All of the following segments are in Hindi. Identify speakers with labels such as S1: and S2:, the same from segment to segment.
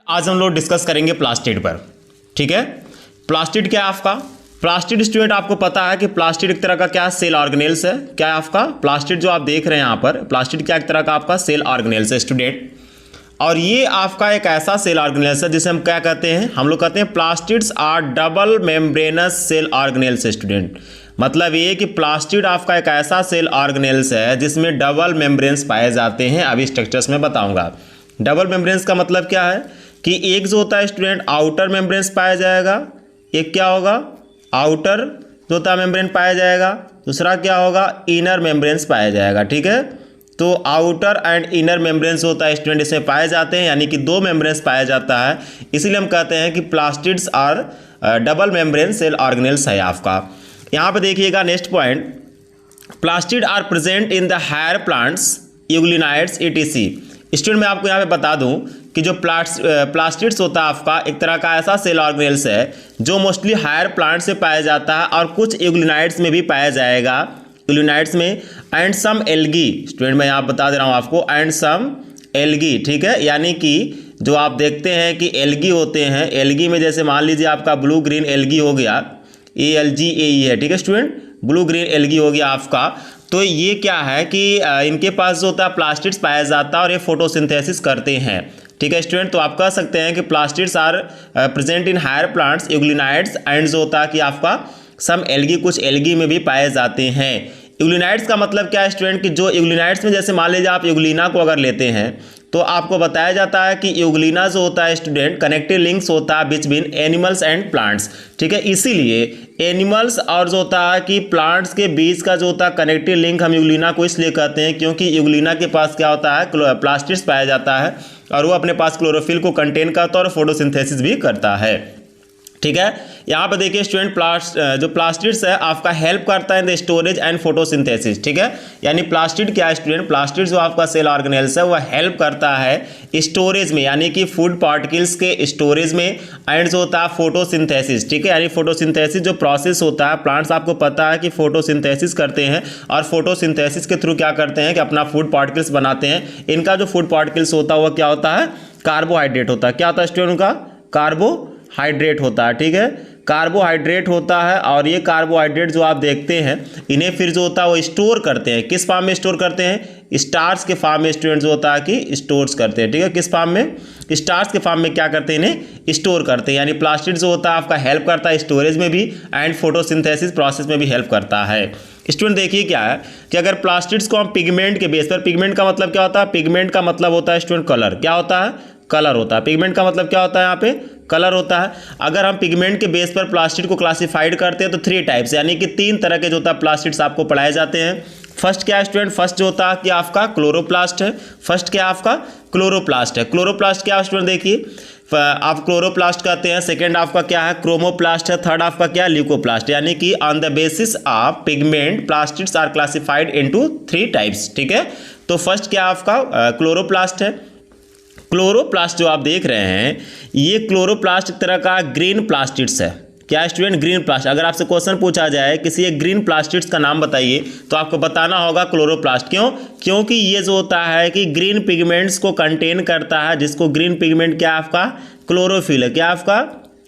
S1: आज हम लोग डिस्कस करेंगे प्लास्टिड पर। ठीक है, प्लास्टिड क्या है आपका? प्लास्टिड स्टूडेंट आपको पता है कि प्लास्टिड एक तरह का क्या सेल ऑर्गेनेल्स है। क्या है आपका प्लास्टिड जो आप देख रहे हैं यहाँ पर, प्लास्टिड क्या एक तरह का आपका सेल ऑर्गेनेल्स है स्टूडेंट। और ये आपका एक ऐसा सेल ऑर्गेनेल्स है जिसे हम क्या कहते हैं, हम लोग कहते हैं plastids are double membranous cell organelles student. मतलब ये कि प्लास्टिड आपका एक ऐसा सेल ऑर्गेनेल्स है जिसमें डबल मेम्ब्रेन्स पाए जाते हैं। अभी स्ट्रक्चर्स में बताऊंगा। डबल मेम्ब्रेन्स का मतलब क्या है कि एक जो होता है स्टूडेंट आउटर मेम्ब्रेन्स पाया जाएगा, एक क्या होगा आउटर जो होता है मेम्ब्रेन पाया जाएगा, दूसरा क्या होगा इनर मेम्ब्रेन्स पाया जाएगा। ठीक है, तो आउटर एंड इनर मेम्ब्रेन्स होता है स्टूडेंट, इसमें पाए जाते हैं, यानी कि दो मेम्ब्रेन्स पाया जाता है। इसीलिए हम कहते हैं कि plastids are double membrane cell organelles है आपका। यहाँ पे देखिएगा next point, plastid are present in the higher plants euglenoids ETC। Student मैं आपको यहाँ पे बता दूं कि जो प्लास्टिड्स होता है आपका एक तरह का ऐसा सेल ऑर्गेनेल्स है जो मोस्टली हायर प्लांट से पाया जाता है और कुछ यूग्लिनाइड्स में भी पाया जाएगा, यूग्लिनाइड्स में, एंड सम एल्गी। स्टूडेंट मैं यहाँ बता दे रहा हूँ आपको, एंड सम एल्गी। ठीक है, यानी कि जो आप देखते हैं कि एल्गी होते हैं, एल्गी में जैसे मान लीजिए आपका ब्लू ग्रीन एल्गी हो गया, ALGAE है। ठीक है स्टूडेंट, ब्लू ग्रीन एल्गी हो गया आपका। तो ये क्या है कि इनके पास जो होता है प्लास्टिड्स पाया जाता है और ये फोटोसिंथेसिस करते हैं। ठीक है स्टूडेंट, तो आप कह सकते हैं कि plastids are present in higher plants euglenoids and जो होता है कि आपका सम एल्गी, कुछ एल्गी में भी पाए जाते हैं। यूग्लिनाइड्स का मतलब क्या है स्टूडेंट कि जो यूग्लिनाइड्स में जैसे मान लीजिए आप यूग्लिना को अगर लेते हैं तो आपको बताया जाता है कि यूग्लिना जो होता है स्टूडेंट कनेक्टिव लिंक्स होता है बिटवीन एनिमल्स एंड प्लांट्स। ठीक है, इसीलिए एनिमल्स और जो होता है कि प्लांट्स के बीच का जो होता है कनेक्टिव लिंक हम यूग्लिना को इसलिए कहते हैं क्योंकि यूग्लिना के पास क्या होता है प्लास्टिड्स पाया जाता है और वो अपने पास क्लोरोफिल को कंटेन करता है और फोटोसिंथेसिस भी करता है। ठीक है, यहाँ पे देखिए स्टूडेंट जो प्लास्टिड्स है आपका हेल्प करता है in the storage and photosynthesis. ठीक है, यानी प्लास्टिड क्या है स्टूडेंट, प्लास्टिड जो आपका सेल ऑर्गेनेल्स है वह हेल्प करता है स्टोरेज में, यानी कि फूड पार्टिकल्स के स्टोरेज में, एंड जो होता है फोटोसिंथेसिस। ठीक है, यानी फोटोसिंथेसिस जो प्रोसेस होता है, प्लांट्स आपको पता है कि फोटोसिंथेसिस करते हैं और फोटोसिंथेसिस के थ्रू क्या करते हैं कि अपना फूड पार्टिकल्स बनाते हैं। इनका जो फूड पार्टिकल्स होता है वह क्या होता है कार्बोहाइड्रेट होता है। क्या होता है स्टूडेंट उनका कार्बोहाइड्रेट होता है। ठीक है, कार्बोहाइड्रेट होता है और ये कार्बोहाइड्रेट जो आप देखते हैं इन्हें फिर जो होता है वो स्टोर करते हैं। किस फॉर्म में स्टोर करते हैं? स्टार्च के फॉर्म में स्टूडेंट जो होता है कि स्टोर्स करते हैं। ठीक है, किस फॉर्म में? स्टार्च के फॉर्म में क्या करते हैं इन्हें स्टोर करते हैं। यानी प्लास्टिड जो होता है आपका हेल्प करता है स्टोरेज में भी एंड फोटोसिंथेसिस प्रोसेस में भी हेल्प करता है। स्टूडेंट देखिए क्या है कि अगर प्लास्टिड्स को हम पिगमेंट के बेस पर, पिगमेंट का मतलब क्या होता है? पिगमेंट का मतलब होता है स्टूडेंट कलर। क्या होता है? कलर होता है। पिगमेंट का मतलब क्या होता है? यहाँ पे कलर होता है। अगर हम पिगमेंट के बेस पर प्लास्टिड को क्लासिफाइड करते हैं तो 3 टाइप्स, यानी कि 3 तरह के जो होता है प्लास्टिड्स आपको पढ़ाए जाते हैं। फर्स्ट क्या है स्टूडेंट? फर्स्ट जो होता है कि आपका क्लोरोप्लास्ट है। फर्स्ट क्या आपका क्लोरोप्लास्ट है। क्लोरोप्लास्ट क्या है स्टूडेंट? देखिए आप क्लोरोप्लास्ट कहते हैं। सेकेंड आपका क्या है? क्रोमोप्लास्ट है। थर्ड आपका क्या है? ल्यूकोप्लास्ट। यानी कि on the basis of pigment plastids are classified into 3 types. ठीक है, तो फर्स्ट क्या आपका क्लोरोप्लास्ट है। क्लोरोप्लास्ट जो आप देख रहे हैं ये क्लोरोप्लास्ट एक तरह का ग्रीन प्लास्टिड्स है। क्या स्टूडेंट? ग्रीन प्लास्ट। अगर आपसे क्वेश्चन पूछा जाए किसी एक ग्रीन प्लास्टिड्स का नाम बताइए तो आपको बताना होगा क्लोरोप्लास्ट। क्यों? क्योंकि ये जो होता है कि ग्रीन पिगमेंट्स को कंटेन करता है, जिसको ग्रीन पिगमेंट क्या आपका क्लोरोफिल है। क्या आपका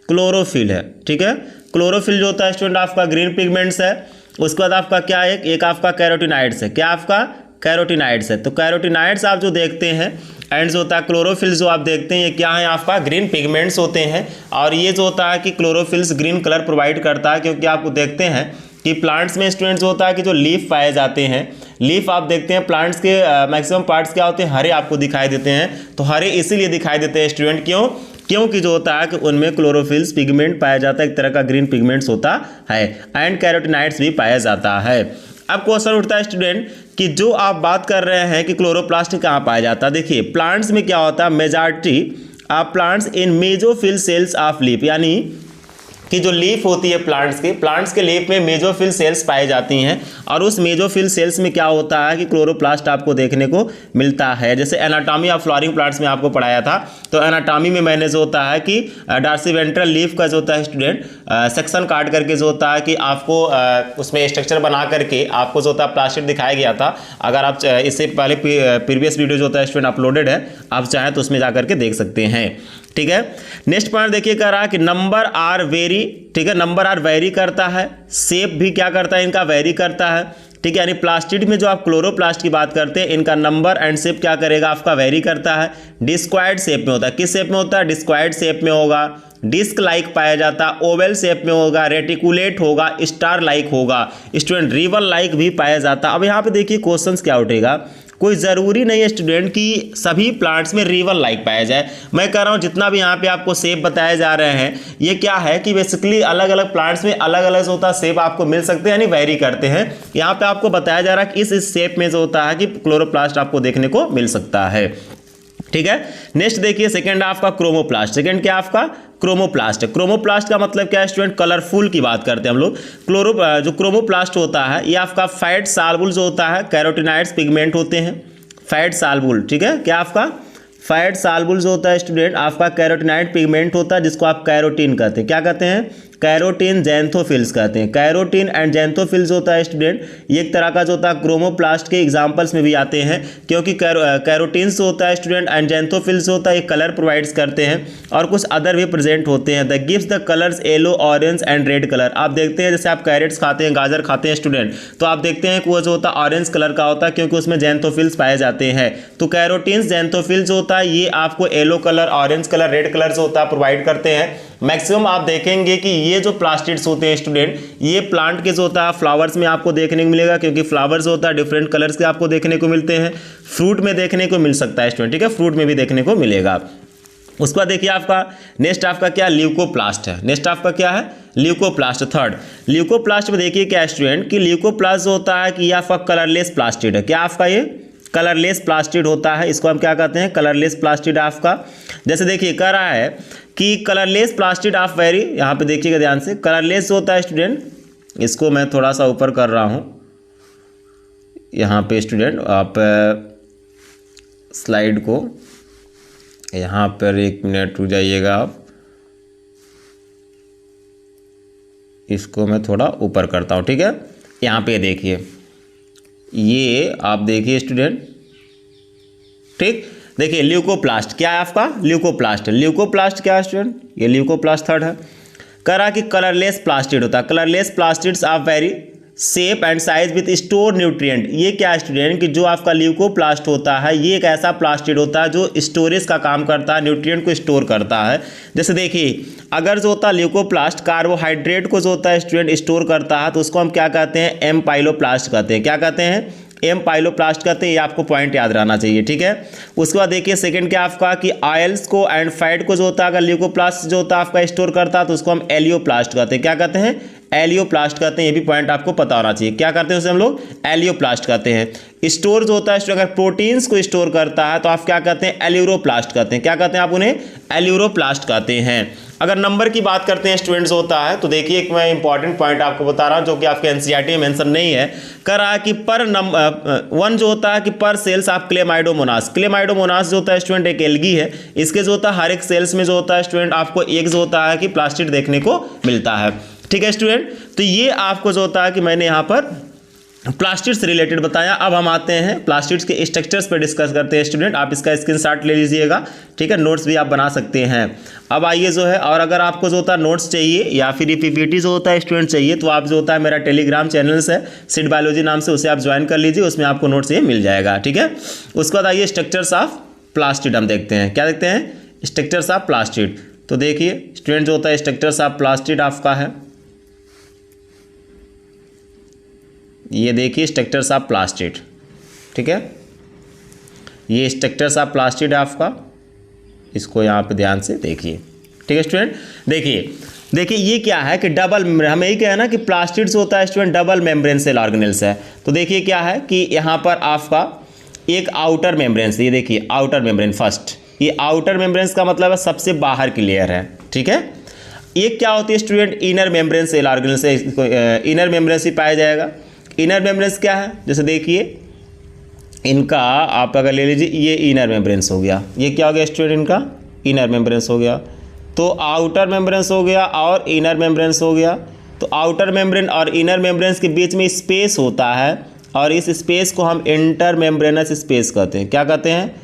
S1: क्लोरोफिल है। ठीक है, क्लोरोफिल जो होता है स्टूडेंट आपका ग्रीन पिगमेंट्स है। उसके बाद आपका क्या है? एक आपका कैरोटिनाइड्स है। क्या आपका? कैरोटिनाइड्स है। तो कैरोटिनाइड्स आप जो देखते हैं एंड जो होता है क्लोरोफिल जो आप देखते हैं ये क्या है आपका ग्रीन पिगमेंट्स होते हैं। और ये जो होता है कि क्लोरोफिल्स ग्रीन कलर प्रोवाइड करता है, क्योंकि आप देखते हैं कि प्लांट्स में स्टूडेंट्स होता है कि जो लीफ पाए जाते हैं, लीफ आप देखते हैं प्लांट्स के मैक्सिमम पार्ट्स क्या होते हैं? हरे आपको दिखाई देते हैं। तो हरे इसीलिए दिखाई देते हैं स्टूडेंट, क्यों? क्योंकि जो होता है कि उनमें क्लोरोफिल्स पिगमेंट पाया जाता है, एक तरह का ग्रीन पिगमेंट्स होता है, एंड कैरोटिनाइड्स भी पाया जाता है। अब क्वेश्चन उठता है स्टूडेंट कि जो आप बात कर रहे हैं कि क्लोरोप्लास्ट कहाँ पाया जाता है, देखिए प्लांट्स में क्या होता है, majority of plants in mesophyll cells of leaf, यानी कि जो लीफ होती है प्लांट्स के लीफ में मेसोफिल सेल्स पाई जाती हैं। और उस मेसोफिल सेल्स में क्या होता है कि क्लोरोप्लास्ट आपको देखने को मिलता है। जैसे एनाटॉमी ऑफ फ्लावरिंग प्लांट्स में आपको पढ़ाया था, तो एनाटॉमी में मैंने जो होता है कि डार्सी वेंट्रल लीफ का जो होता है स्टूडेंट सेक्शन काट करके जो होता है कि आपको उसमें स्ट्रक्चर बना करके आपको जो होता है प्लास्टिड दिखाया गया था। अगर आप इससे पहले प्रीवियस वीडियो जो होता है स्टूडेंट अपलोडेड है, आप चाहें तो उसमें जा करके देख सकते हैं। ठीक है। नेक्स्ट पॉइंट देखिए कह रहा है कि नंबर आर वेरी, ठीक है, नंबर आर वेरी करता है, शेप भी क्या करता है इनका वेरी करता है, ठीक है। यानी प्लास्टिड में जो आप क्लोरोप्लास्ट की बात करते हैं इनका नंबर एंड शेप क्या करेगा आपका वेरी करता है, डिस्क्वायर्ड शेप में होता है। किस शेप में होता है? डिस्क्वायर्ड शेप में होगा, डिस्क लाइक पाया जाता, ओवल शेप में होगा, रेटिकुलेट होगा, स्टार लाइक होगा, स्टूडेंट रिबन लाइक भी पाया जाता। अब यहाँ पे देखिए क्वेश्चंस क्या उठेगा, कोई ज़रूरी नहीं है स्टूडेंट कि सभी प्लांट्स में रिबन लाइक पाया जाए। मैं कह रहा हूँ जितना भी यहाँ पे आपको शेप बताए जा रहे हैं ये क्या है कि बेसिकली अलग अलग प्लांट्स में अलग अलग जो होता है शेप आपको मिल सकते हैं, यानी वेरी करते हैं। यहाँ पे आपको बताया जा रहा है कि इस शेप में जो होता है कि क्लोरोप्लास्ट आपको देखने को मिल सकता है, ठीक है। नेक्स्ट देखिए सेकंड आपका क्रोमोप्लास्ट। सेकंड क्या आपका? क्रोमोप्लास्ट। क्रोमोप्लास्ट का मतलब क्या है स्टूडेंट? कलरफुल की बात करते हैं हम लोग। जो क्रोमोप्लास्ट होता है ये आपका फैट साल्बुल जो होता है, कैरोटिनाइड्स पिगमेंट होते हैं, फैट साल्बुल, ठीक है। क्या आपका? फैट साल्बुल जो होता है स्टूडेंट आपका कैरोटिनाइड पिगमेंट होता है जिसको आप कैरोटीन कहते हैं। क्या कहते हैं? कैरोटीन जैंथोफिल्स कहते हैं। कैरोटीन एंड जैंथोफिल्स होता है स्टूडेंट ये एक तरह का जो होता है क्रोमोप्लास्ट के एग्जांपल्स में भी आते हैं, क्योंकि कैरोटीन्स होता है स्टूडेंट एंड जैंथोफिल्स होता है ये कलर प्रोवाइड्स करते हैं और कुछ अदर भी प्रेजेंट होते हैं। The gives the colours yellow, orange and red colour. आप देखते हैं जैसे आप कैरेट्स खाते हैं, गाजर खाते हैं स्टूडेंट, तो आप देखते हैं कि वो जो होता है ऑरेंज कलर का होता है क्योंकि उसमें जैंथोफिल्स पाए जाते हैं। तो कैरोटीन्स जैंथोफिल्स होता है ये आपको yellow colour, orange colour, red colour जो होता है प्रोवाइड करते हैं। मैक्सिमम आप देखेंगे कि ये जो प्लास्टिड्स होते हैं स्टूडेंट ये प्लांट के जो होता है फ्लावर्स में आपको देखने को मिलेगा, क्योंकि फ्लावर्स होता है डिफरेंट कलर्स के आपको देखने को मिलते हैं। फ्रूट में देखने को मिल सकता है स्टूडेंट, ठीक है, फ्रूट में भी देखने को मिलेगा। उसके बाद देखिए आपका नेक्स्ट आपका क्या? ल्यूकोप्लास्ट है। नेक्स्ट आपका क्या है? ल्यूकोप्लास्ट। थर्ड ल्यूकोप्लास्ट में देखिए क्या स्टूडेंट कि ल्यूकोप्लास्ट जो होता है कि ये आपका कलरलेस प्लास्टिड है। क्या आपका? ये कलरलेस प्लास्टिड होता है, इसको हम क्या कहते हैं? कलरलेस प्लास्टिड आपका। जैसे देखिए कह रहा है कि कलरलेस प्लास्टिड ऑफ वेरी, यहाँ पे देखिएगा ध्यान से, कलरलेस होता है स्टूडेंट, इसको मैं थोड़ा सा ऊपर कर रहा हूँ यहाँ पे स्टूडेंट, आप स्लाइड को यहाँ पर 1 मिनट रुक जाइएगा आप, इसको मैं थोड़ा ऊपर करता हूँ, ठीक है। यहाँ पे देखिए ये आप देखिए स्टूडेंट, ठीक, देखिए ल्यूकोप्लास्ट क्या है आपका? ल्यूकोप्लास्ट। ल्यूकोप्लास्ट क्या है स्टूडेंट? ये ल्यूकोप्लास्ट थर्ड है। कह रहा कि कलरलेस प्लास्टिड होता है। Colourless plastids are vary shape and size with store nutrient. ये क्या है स्टूडेंट कि जो आपका ल्यूकोप्लास्ट होता है ये एक ऐसा प्लास्टिड होता है जो स्टोरेज का काम करता है, न्यूट्रिएंट को स्टोर करता है। जैसे देखिए अगर जो होता है ल्यूकोप्लास्ट कार्बोहाइड्रेट को जो होता है स्टूडेंट स्टोर करता है तो उसको हम क्या कहते हैं? एम पाइलोप्लास्ट कहते हैं। क्या कहते हैं? एम पाइलोप्लास्ट कहते हैं। ये आपको पॉइंट याद रहना चाहिए, ठीक है। उसके बाद देखिए सेकंड क्या आपका कि ऑयल्स को एंड फैट को जो होता है अगर ल्यूकोप्लास्ट जो होता है आपका स्टोर करता है तो उसको हम एलियोप्लास्ट कहते हैं। क्या कहते हैं? एलियोप्लास्ट कहते हैं। ये भी पॉइंट आपको पता होना चाहिए। क्या करते हैं उसे हम लोग? एलियोप्लास्ट कहते हैं। स्टोर जो होता है अगर प्रोटीन्स को स्टोर करता है तो आप क्या कहते हैं? एल्यूरोप्लास्ट कहते हैं। क्या कहते हैं आप उन्हें? एल्यूरोप्लास्ट कहते हैं। अगर नंबर की बात करते हैं स्टूडेंट्स होता है तो देखिए एक मैं इंपॉर्टेंट पॉइंट आपको बता रहा हूं जो कि आपके एनसीईआरटी में मेंशन नहीं है। कह रहा है कि पर वन जो होता है कि पर सेल्स ऑफ क्लेमाइडोमोनास। क्लेमाइडोमोनास जो होता है स्टूडेंट एक एल्गी है, इसके जो होता है हर एक सेल्स में जो होता है स्टूडेंट आपको एक जो होता है कि प्लास्टिड देखने को मिलता है, ठीक है स्टूडेंट। तो ये आपको जो होता है कि मैंने यहाँ पर प्लास्टिड्स से रिलेटेड बताया। अब हम आते हैं प्लास्टिड्स के स्ट्रक्चर्स पर डिस्कस करते हैं स्टूडेंट। आप इसका स्क्रीनशॉट ले लीजिएगा, ठीक है, नोट्स भी आप बना सकते हैं। अब आइए जो है, और अगर आपको जो होता है नोट्स चाहिए या फिर पीपीटी जो होता है स्टूडेंट चाहिए तो आप जो होता है मेरा टेलीग्राम चैनल्स है सीड बायोलॉजी नाम से, उसे आप ज्वाइन कर लीजिए, उसमें आपको नोट्स ये मिल जाएगा, ठीक है। उसके बाद आइए स्ट्रक्चर्स ऑफ प्लास्टिड हम देखते हैं। क्या देखते हैं? Structures of plastid. तो देखिए स्टूडेंट जो होता है स्ट्रक्चर्स ऑफ प्लास्टिड आपका है, ये देखिए स्ट्रक्चर्स ऑफ प्लास्टिड, ठीक है, ये स्ट्रक्चर्स ऑफ प्लास्टिड आपका, इसको यहाँ पे ध्यान से देखिए, ठीक है स्टूडेंट। देखिए ये क्या है कि डबल, हमें यही क्या है ना कि प्लास्टिड्स होता है student double membrane cell organelles है। तो देखिए क्या है कि यहाँ पर आपका एक आउटर मेम्ब्रेन, ये देखिए आउटर मेम्ब्रेन फर्स्ट, ये आउटर मेम्ब्रेन का मतलब है सबसे बाहर की लेयर है, ठीक है। एक क्या होती है student? Inner membrane cell organelles है, इनर मेम्ब्रेन से पाया जाएगा। इनर मेम्ब्रेन्स क्या है? जैसे देखिए इनका आप अगर ले लीजिए ये इनर मेम्ब्रेन्स हो गया, ये क्या हो गया स्टूडेंट? इनका इनर मेम्ब्रेन्स हो गया। तो आउटर मेम्ब्रेन्स हो गया और इनर मेम्ब्रेन्स हो गया। तो आउटर मेम्ब्रेन और इनर मेम्ब्रेन्स के बीच में स्पेस होता है और इस स्पेस को हम इंटर मेम्ब्रेनस स्पेस कहते हैं। क्या कहते हैं?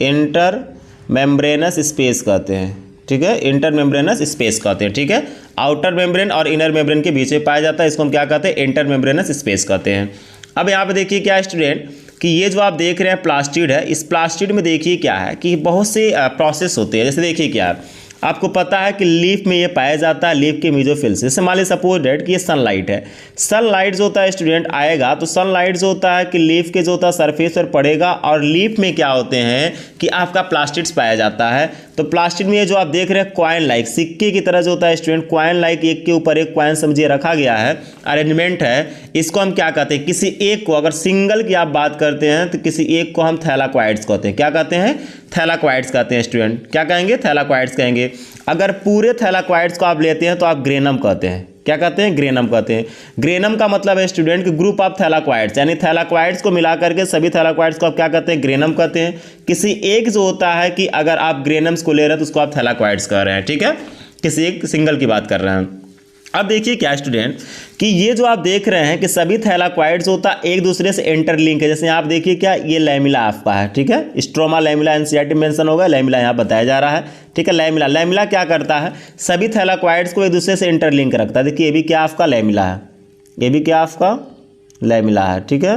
S1: इंटर मेम्ब्रेनस स्पेस कहते हैं। ठीक है, इंटर मेम्ब्रेनस स्पेस कहते हैं। ठीक है, आउटर मेम्ब्रेन और इनर मेम्ब्रेन के बीच में पाया जाता है, इसको हम क्या कहते हैं, इंटर मेम्ब्रेनस स्पेस कहते हैं। अब यहाँ पे देखिए क्या स्टूडेंट कि ये जो आप देख रहे हैं प्लास्टिड है, इस प्लास्टिड में देखिए क्या है कि बहुत से प्रोसेस होते हैं। जैसे देखिए क्या है, आपको पता है कि लीफ में ये पाया जाता है, लीफ के मेसोफिल से। जैसे मान लीजिए सपोज डेट कि ये सनलाइट है, सनलाइट जो होता है स्टूडेंट आएगा तो सनलाइट जो होता है कि लीफ के जो होता है सरफेस पर पड़ेगा, और लीफ में क्या होते हैं कि आपका प्लास्टिड्स पाया जाता है। तो प्लास्टिड में ये जो आप देख रहे हैं कॉइन लाइक, सिक्के की तरह जो होता है स्टूडेंट, कॉइन लाइक एक के ऊपर एक कॉइन समझिए रखा गया है, अरेंजमेंट है। इसको हम क्या कहते हैं, किसी एक को, अगर सिंगल की आप बात करते हैं तो किसी एक को हम थैलाक्वाइड्स कहते हैं। क्या कहते हैं, थैलाक्वाइड्स कहते हैं स्टूडेंट। क्या कहेंगे, थैलाक्वाइड्स कहेंगे। अगर पूरे थैलाक्वाइड्स को आप लेते हैं तो आप ग्रेनम कहते हैं। क्या कहते हैं, ग्रेनम कहते हैं। ग्रेनम का मतलब है स्टूडेंट कि ग्रुप ऑफ थैलाक्वाइड्स, यानी थैलाक्वाइड्स को मिला करके सभी थैलाक्वाइड्स को आप क्या कहते हैं, ग्रेनम कहते हैं। किसी एक जो होता है कि अगर आप ग्रेनम्स को ले रहे हैं तो उसको आप थैलाक्वाइड्स कह रहे हैं। ठीक है, किसी एक सिंगल की बात कर रहे हैं। अब देखिए क्या स्टूडेंट कि ये जो आप देख रहे हैं कि सभी थैलाक्वाइड्स होता एक दूसरे से इंटरलिंक है। जैसे आप देखिए क्या, ये लैमिला आपका है। ठीक है, स्ट्रोमा लैमिला एनसीईआरटी मेंशन होगा, लैमिला यहाँ बताया जा रहा है। ठीक है, लैमिला, लैमिला क्या करता है, सभी थैलाक्वाइड्स को एक दूसरे से इंटरलिंक रखता है। देखिए ये भी क्या आपका लैमिला है, ये भी क्या आपका लैमिला है। ठीक है,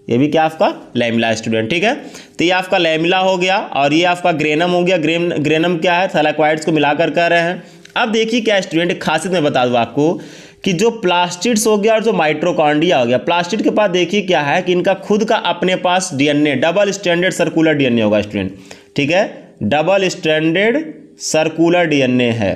S1: ये भी क्या आपका लैमिला है स्टूडेंट। ठीक है, तो ये आपका लैमिला हो गया और ये आपका ग्रेनम हो गया। ग्रेनम क्या है, थैलाक्वाइड्स को मिलाकर कर रहे हैं। अब देखिए क्या स्टूडेंट, खासियत मैं बता दूं आपको कि जो प्लास्टिड्स हो गया और जो माइटोकॉन्ड्रिया हो गया, प्लास्टिड के पास देखिए क्या है कि इनका खुद का अपने पास DNA, double stranded circular DNA होगा स्टूडेंट। ठीक है, डबल स्ट्रैंडेड सर्कुलर डीएनए है।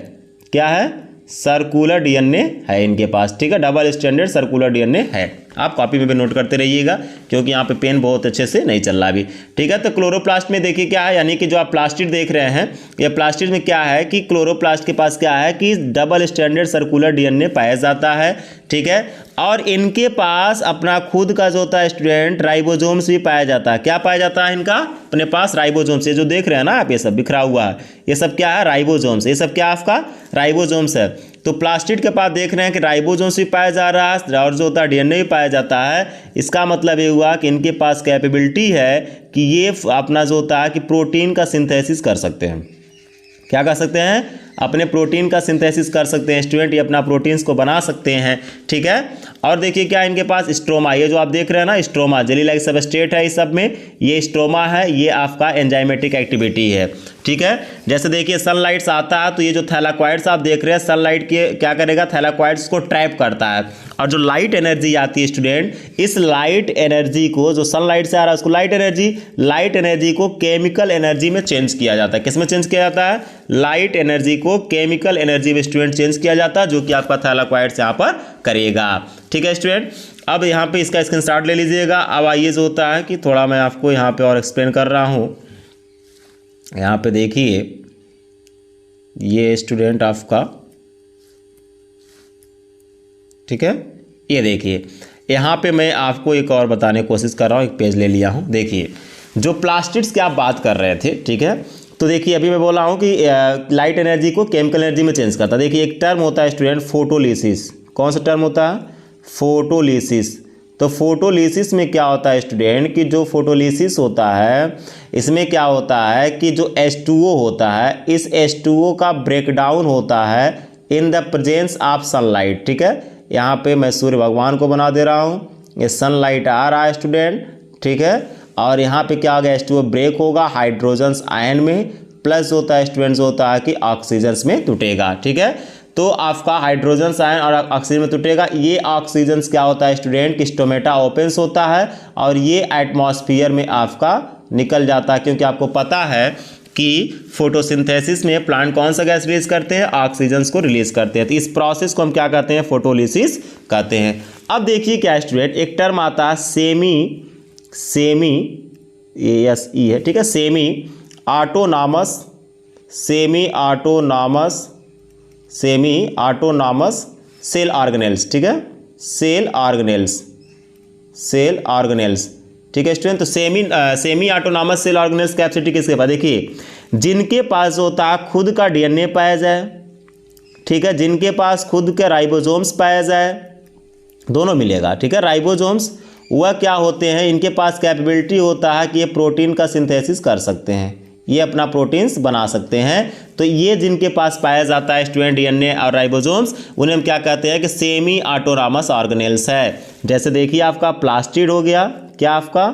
S1: क्या है, सर्कुलर डीएनए है इनके पास। ठीक है, डबल स्ट्रैंडेड सर्कुलर डीएनए है। आप कॉपी में भी नोट करते रहिएगा क्योंकि यहाँ पे पेन बहुत अच्छे से नहीं चल रहा अभी। ठीक है, तो क्लोरोप्लास्ट में देखिए क्या है, यानी कि जो आप प्लास्टिड देख रहे हैं, ये प्लास्टिड में क्या है कि क्लोरोप्लास्ट के पास क्या है कि डबल स्ट्रैंडेड सर्कुलर डीएनए पाया जाता है। ठीक है, और इनके पास अपना खुद का जो होता है स्टूडेंट राइबोसोम्स भी पाया जाता है। क्या पाया जाता है इनका, अपने पास राइबोसोम्स। ये जो देख रहे हैं ना आप, ये सब बिखरा हुआ है, ये सब क्या है, राइबोसोम्स। ये सब क्या आपका राइबोसोम्स है। तो प्लास्टिड के पास देख रहे हैं कि राइबोसोम्स भी पाया जा रहा है और जो होता है डीएनए भी पाया जाता है। इसका मतलब ये हुआ कि इनके पास कैपेबिलिटी है कि ये अपना जो होता है कि प्रोटीन का सिंथेसिस कर सकते हैं। क्या कर सकते हैं, अपने प्रोटीन का सिंथेसिस कर सकते हैं स्टूडेंट, ये अपना प्रोटीन्स को बना सकते हैं। ठीक है, और देखिए क्या इनके पास स्ट्रोमा, ये जो आप देख रहे हैं ना स्ट्रोमा, जेली लाइक सबस्ट्रेट है इस सब में, ये स्ट्रोमा है, ये आपका एंजाइमेटिक एक्टिविटी है। ठीक है, जैसे देखिए सनलाइट्स आता है तो ये जो थैलाक्वाइड्स आप देख रहे हैं, सनलाइट के क्या करेगा, थैलाक्वाइड्स को ट्रैप करता है, और जो लाइट एनर्जी आती है स्टूडेंट, इस लाइट एनर्जी को, जो सनलाइट से आ रहा है उसको लाइट एनर्जी को केमिकल एनर्जी में चेंज किया जाता है। किस में चेंज किया जाता है, लाइट एनर्जी को केमिकल एनर्जी में स्टूडेंट चेंज किया जाता है, जो कि आपका थैलाक्वाइड्स यहाँ पर करेगा। ठीक है स्टूडेंट, अब यहाँ पे इसका स्क्रीनशॉट ले लीजिएगा। अब आइए जो होता है कि थोड़ा मैं आपको यहाँ पे और एक्सप्लेन कर रहा हूँ। यहाँ पे देखिए ये स्टूडेंट आपका, ठीक है, ये देखिए यहाँ पे मैं आपको एक और बताने की कोशिश कर रहा हूँ, एक पेज ले लिया हूँ। देखिए जो प्लास्टिड्स की आप बात कर रहे थे, ठीक है, तो देखिए अभी मैं बोला हूँ कि लाइट एनर्जी को केमिकल एनर्जी में चेंज करता है। देखिए एक टर्म होता है स्टूडेंट फोटोलिसिस। कौन सा टर्म होता है, फोटोलिसिस। तो फोटोलिसिस में क्या होता है स्टूडेंट कि जो फोटोलिसिस होता है इसमें क्या होता है कि जो H2O होता है, इस H2O का ब्रेकडाउन होता है in the presence of sunlight. ठीक है, यहाँ पे मैं सूर्य भगवान को बना दे रहा हूँ, ये सनलाइट आ रहा है स्टूडेंट। ठीक है, और यहाँ पे क्या होगा, H2O ब्रेक होगा हाइड्रोजन्स आयन में, प्लस होता है स्टूडेंट्स होता है कि ऑक्सीजन्स में टूटेगा। ठीक है, तो आपका हाइड्रोजन आयन और ऑक्सीजन में टूटेगा। ये ऑक्सीजन क्या होता है स्टूडेंट कि स्टोमेटा ओपेंस होता है और ये एटमॉस्फेयर में आपका निकल जाता है, क्योंकि आपको पता है कि फोटोसिंथेसिस में प्लांट कौन सा गैस रिलीज करते हैं, ऑक्सीजन को रिलीज करते हैं। तो इस प्रोसेस को हम क्या कहते हैं, फोटोलिसिस कहते हैं। अब देखिए क्या स्टूडेंट, एक टर्म आता है सेमी ASE है, ठीक है, सेमी ऑटोनॉमस सेल ऑर्गेनेल्स। ठीक है, सेल ऑर्गेनेल्स। ठीक है स्टूडेंट, तो semi autonomous cell organelles capacity किसके पास, देखिए जिनके पास होता है खुद का डीएनए पाया जाए, ठीक है, जिनके पास खुद के राइबोसोम्स पाया जाए, दोनों मिलेगा। ठीक है, राइबोसोम्स वह क्या होते हैं, इनके पास कैपेबिलिटी होता है कि ये प्रोटीन का सिंथेसिस कर सकते हैं, ये अपना प्रोटीन्स बना सकते हैं। तो ये जिनके पास पाया जाता है स्टूडेंट डीएनए और राइबोसोम्स, उन्हें हम क्या कहते हैं कि सेमी ऑटोनॉमस ऑर्गेनेल्स है। जैसे देखिए आपका प्लास्टिड हो गया, क्या आपका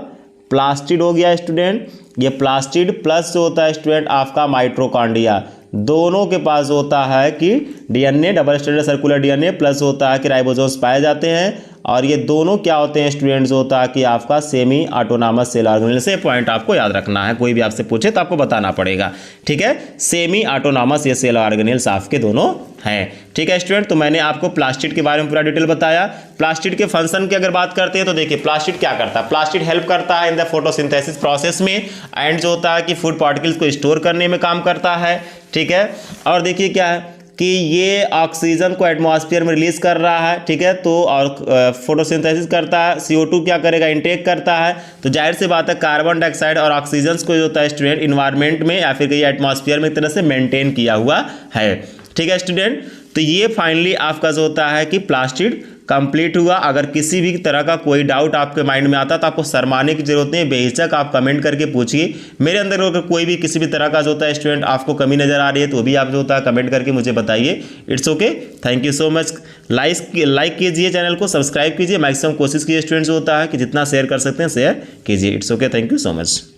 S1: प्लास्टिड हो गया स्टूडेंट, ये प्लास्टिड प्लस जो होता है स्टूडेंट आपका माइटोकॉन्ड्रिया, दोनों के पास होता है कि DNA, double stranded circular DNA plus होता है कि राइबोसोम्स पाए जाते हैं। और ये दोनों क्या होते हैं स्टूडेंट्स, होता है कि आपका सेमी ऑटोनॉमस सेल ऑर्गेनेल। से पॉइंट आपको याद रखना है, कोई भी आपसे पूछे तो आपको बताना पड़ेगा, ठीक है। सेमी ऑटोनॉमस ये सेल ऑर्गेनेल्स आपके दोनों हैं, ठीक है स्टूडेंट। तो मैंने आपको प्लास्टिड के बारे में पूरा डिटेल बताया। प्लास्टिड के फंक्शन की अगर बात करते हैं तो देखिए प्लास्टिड क्या करता है, प्लास्टिड हेल्प करता है इन द फोटोसिंथेसिस प्रोसेस में, एंड जो होता है कि फूड पार्टिकल्स को स्टोर करने में काम करता है, ठीक है। और देखिए क्या है कि ये ऑक्सीजन को एटमॉस्फेयर में रिलीज कर रहा है, ठीक है। तो और फोटोसिंथेसिस करता है, CO2 क्या करेगा, इंटेक करता है। तो जाहिर सी बात है कार्बन डाइऑक्साइड और ऑक्सीजन को जो होता है स्टूडेंट इन्वायरमेंट में या फिर कहीं एटमॉस्फेयर में एक तरह से मेंटेन किया हुआ है, ठीक है स्टूडेंट। तो ये फाइनली आपका जो होता है कि प्लास्टिड कंप्लीट हुआ। अगर किसी भी तरह का कोई डाउट आपके माइंड में आता तो आपको शर्माने की जरूरत नहीं, बेहिचक आप कमेंट करके पूछिए। मेरे अंदर अगर कोई भी किसी भी तरह का जो होता है स्टूडेंट आपको कमी नजर आ रही है तो भी आप जो होता है कमेंट करके मुझे बताइए। It's okay, thank you so much. Like कीजिए, चैनल को सब्सक्राइब कीजिए, मैक्सिमम कोशिश कीजिए स्टूडेंट्स होता है कि जितना शेयर कर सकते हैं शेयर कीजिए। It's okay, thank you so much.